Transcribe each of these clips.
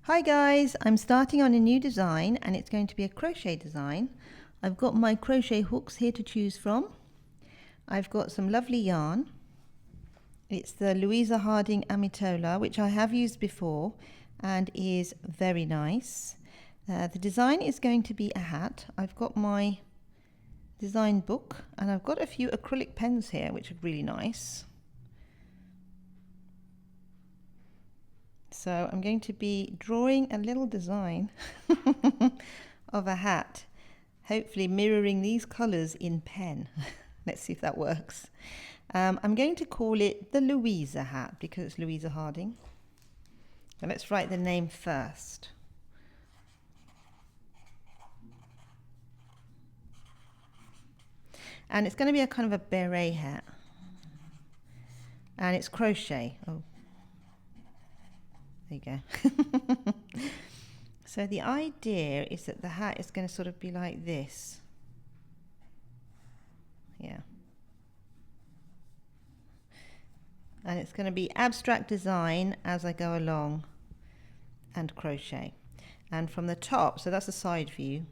Hi guys, I'm starting on a new design and it's going to be a crochet design. I've got my crochet hooks here to choose from. I've got some lovely yarn. It's the Louisa Harding Amitola, which I have used before and is very nice. The design is going to be a hat. I've got my design book and I've got a few acrylic pens here which are really nice. So I'm going to be drawing a little design of a hat, hopefully mirroring these colours in pen. Let's see if that works. I'm going to call it the Louisa hat because it's Louisa Harding. So let's write the name first. And it's going to be a kind of a beret hat. And it's crochet. Oh, there you go. So the idea is that the hat is going to sort of be like this. Yeah. And it's going to be abstract design as I go along and crochet. And from the top, so that's the side view.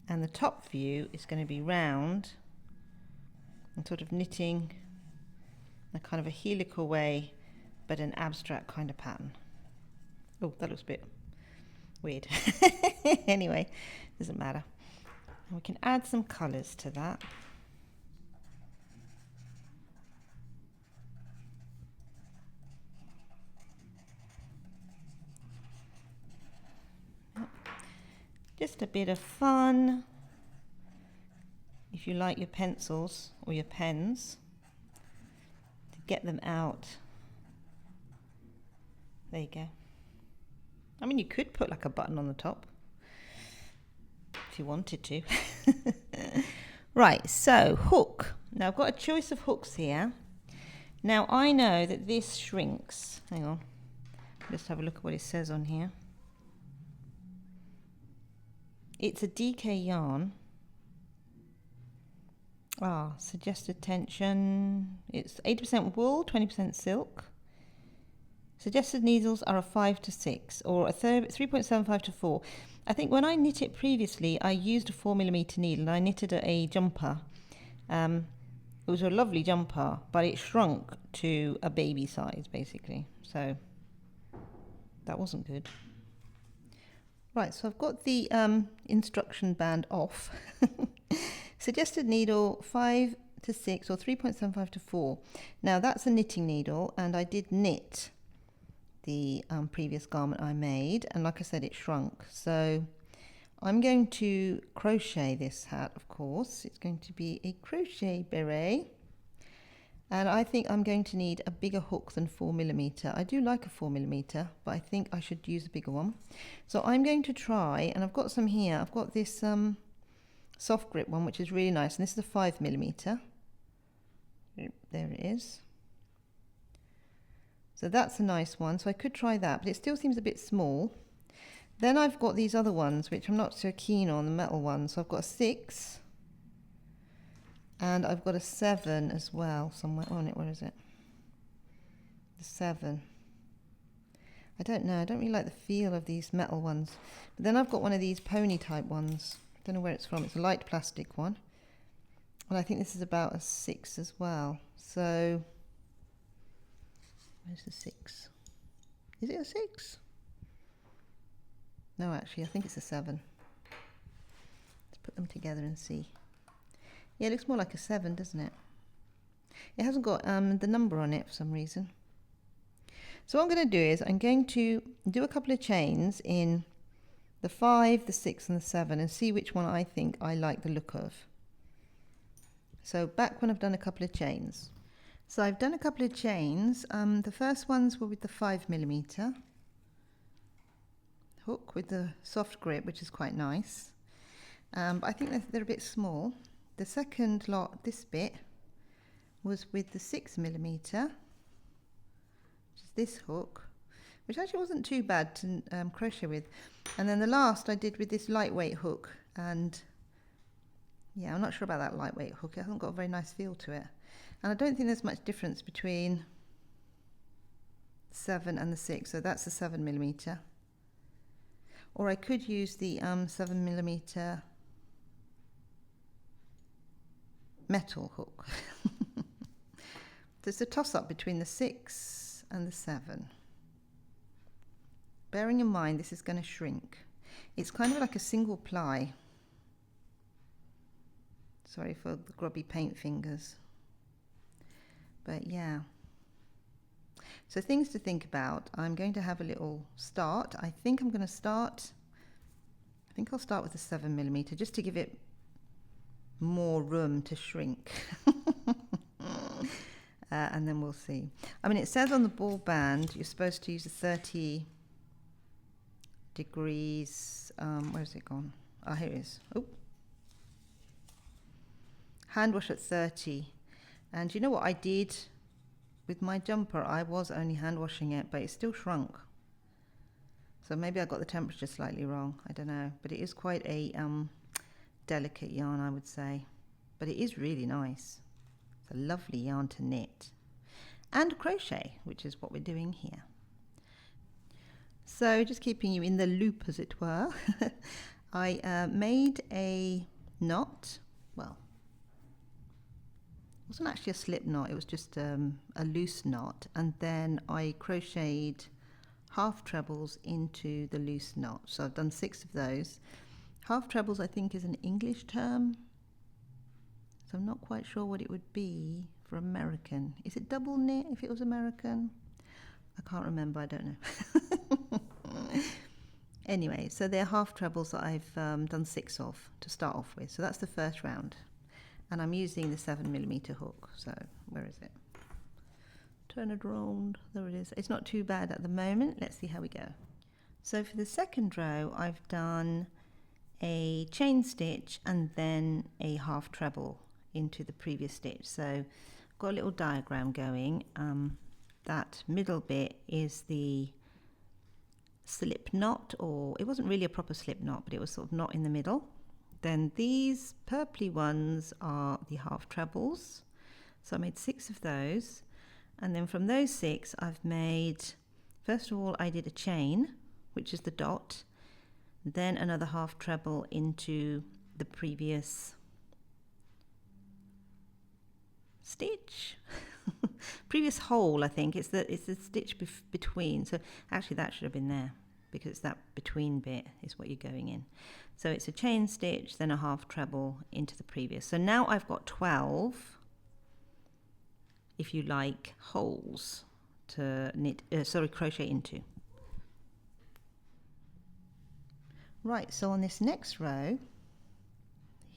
And the top view is going to be round and sort of knitting in a kind of a helical way, but an abstract kind of pattern. Oh, that looks a bit weird. Anyway, doesn't matter. And we can add some colours to that. Just a bit of fun. If you like your pencils or your pens, to get them out. There you go. I mean, you could put like a button on the top if you wanted to. Right, so hook. Now I've got a choice of hooks here. Now I know that this shrinks. Hang on, let's have a look at what it says on here. It's a DK yarn. Suggested tension. It's 80% wool, 20% silk. Suggested needles are a 5 to 6 or a 3.75 to 4. I think when I knit it previously, I used a 4mm needle and I knitted a jumper. It was a lovely jumper, but it shrunk to a baby size basically. So that wasn't good. Right, so I've got the instruction band off. Suggested needle 5 to 6 or 3.75 to 4. Now that's a knitting needle and I did knit the previous garment I made, and like I said, it shrunk. So I'm going to crochet this hat, of course. It's going to be a crochet beret. And I think I'm going to need a bigger hook than 4mm. I do like a 4mm, but I think I should use a bigger one. So I'm going to try, and I've got some here. I've got this soft grip one, which is really nice, and this is a 5mm. There it is. So that's a nice one. So I could try that, but it still seems a bit small. Then I've got these other ones, which I'm not so keen on, the metal ones. So I've got a 6. And I've got a 7 as well somewhere on it. Where is it? The 7. I don't know. I don't really like the feel of these metal ones. But then I've got one of these pony type ones. I don't know where it's from. It's a light plastic one. And I think this is about a 6 as well. So where's the 6? Is it a 6? No, actually, I think it's a 7. Let's put them together and see. Yeah, it looks more like a 7, doesn't it? It hasn't got the number on it for some reason. So what I'm going to do is I'm going to do a couple of chains in the 5, the 6 and the 7 and see which one I think I like the look of. So back when I've done a couple of chains. So I've done a couple of chains. The first ones were with the 5mm hook with the soft grip, which is quite nice. But I think they're a bit small. The second lot, this bit, was with the 6mm, which is this hook, which actually wasn't too bad to crochet with. And then the last I did with this lightweight hook, and yeah, I'm not sure about that lightweight hook. It hasn't got a very nice feel to it. And I don't think there's much difference between 7 and the 6, so that's the 7mm. Or I could use the 7mm metal hook. There's a toss-up between the 6 and the 7. Bearing in mind this is going to shrink. It's kind of like a single ply. Sorry for the grubby paint fingers. But yeah. So things to think about. I'm going to have a little start. I think I'll start with the 7mm just to give it more room to shrink. And then we'll see. I mean, it says on the ball band you're supposed to use a 30 degrees. Where's it gone? Ah, here it is. Oh. Hand wash at 30. And you know what I did with my jumper? I was only hand washing it, but it still shrunk. So maybe I got the temperature slightly wrong. I don't know. But it is quite a delicate yarn, I would say. But it is really nice. It's a lovely yarn to knit. And crochet, which is what we're doing here. So just keeping you in the loop, as it were, I made a knot. Well, it wasn't actually a slip knot, it was just a loose knot, and then I crocheted half trebles into the loose knot. So I've done 6 of those. Half trebles I think is an English term, so I'm not quite sure what it would be for American. Is it double knit if it was American? I can't remember, I don't know. Anyway, so they're half trebles that I've done 6 of to start off with. So that's the first round. And I'm using the 7mm hook. So where is it? Turn it around. There it is. It's not too bad at the moment. Let's see how we go. So for the second row, I've done a chain stitch and then a half treble into the previous stitch. So I've got a little diagram going. That middle bit is the slip knot, or it wasn't really a proper slip knot, but it was sort of knot in the middle. Then these purpley ones are the half trebles. So I made 6 of those. And then from those 6, I've made, first of all, I did a chain, which is the dot, then another half treble into the previous stitch. Previous hole, I think. It's the stitch between. So actually that should have been there, because it's that between bit is what you're going in. So it's a chain stitch, then a half treble into the previous. So now I've got 12, if you like, holes to knit, crochet into. Right, so on this next row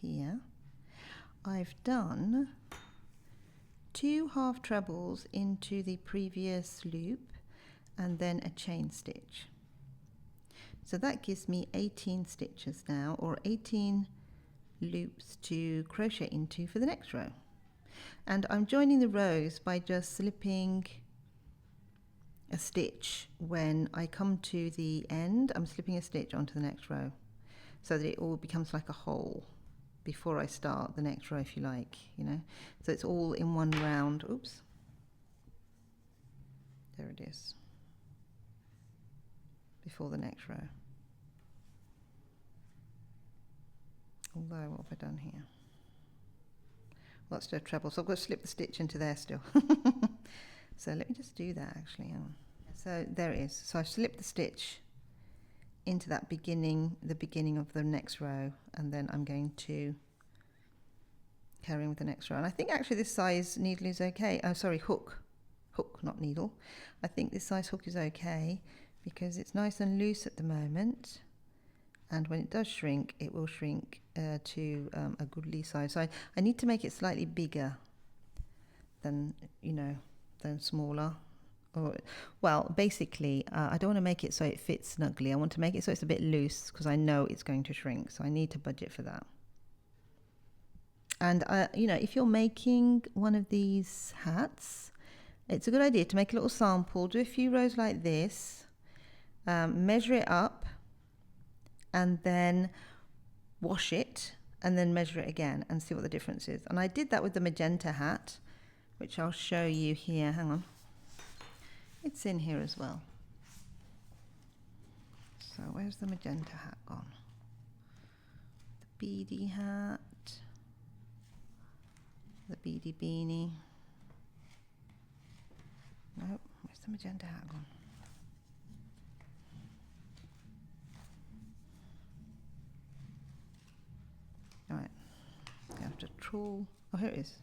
here, I've done 2 half trebles into the previous loop and then a chain stitch. So that gives me 18 stitches now, or 18 loops to crochet into for the next row. And I'm joining the rows by just slipping a stitch when I come to the end. I'm slipping a stitch onto the next row so that it all becomes like a hole before I start the next row, if you like, you know. So it's all in one round. Oops. There it is. Before the next row. Although, what have I done here? Well, that's still a treble, so I've got to slip the stitch into there still. So let me just do that actually. Hang on. So there it is. So I've slipped the stitch into that the beginning of the next row, and then I'm going to carry on with the next row. And I think actually this size needle is okay. Oh, sorry, hook, not needle. I think this size hook is okay because it's nice and loose at the moment, and when it does shrink, it will shrink to a goodly size. So I need to make it slightly bigger than, than smaller. Or, well, basically, I don't want to make it so it fits snugly. I want to make it so it's a bit loose because I know it's going to shrink. So I need to budget for that. And, if you're making one of these hats, it's a good idea to make a little sample. Do a few rows like this, measure it up, and then wash it, and then measure it again and see what the difference is. And I did that with the magenta hat, which I'll show you here. Hang on. It's in here as well. So where's the magenta hat gone? The beady hat, the beady beanie. Nope, where's the magenta hat gone? Alright, I have to trawl. Oh, here it is.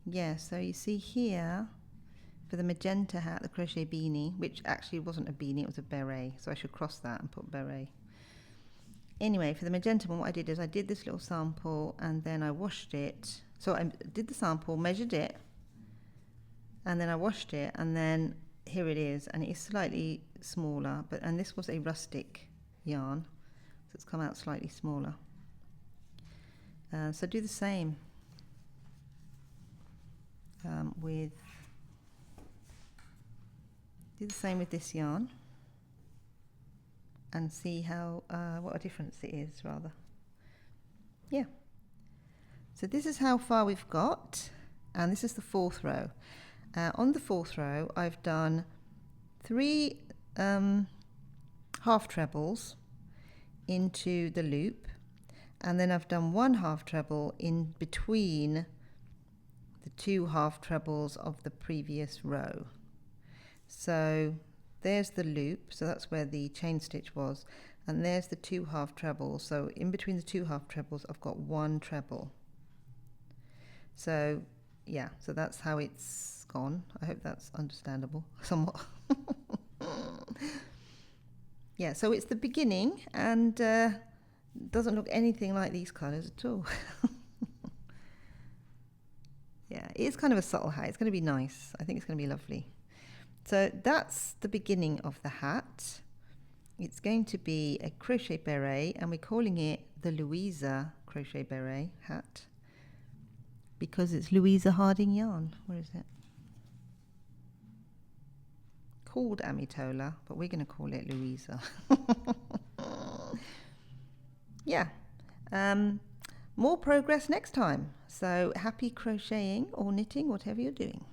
Yeah, so you see here, for the magenta hat, the crochet beanie, which actually wasn't a beanie, it was a beret, so I should cross that and put beret. Anyway, for the magenta one, what I did is I did this little sample and then I washed it. So I did the sample, measured it, and then I washed it, and then here it is, and it is slightly smaller, and this was a rustic yarn, so it's come out slightly smaller. So do the same with this yarn and see how what a difference it is, rather. Yeah. So this is how far we've got, and this is the 4th row. On the 4th row, I've done 3 half trebles into the loop, and then I've done 1 half treble in between the 2 half trebles of the previous row. So there's the loop, so that's where the chain stitch was, and there's the 2 half trebles. So in between the 2 half trebles I've got 1 treble. So yeah, so that's how it's gone. I hope that's understandable somewhat. Yeah, so it's the beginning, and doesn't look anything like these colours at all. Yeah, it is kind of a subtle hat. It's going to be nice. I think it's going to be lovely. So that's the beginning of the hat. It's going to be a crochet beret, and we're calling it the Louisa crochet beret hat because it's Louisa Harding yarn. Where is it? Called Amitola, but we're going to call it Louisa. Yeah. More progress next time. So happy crocheting or knitting, whatever you're doing.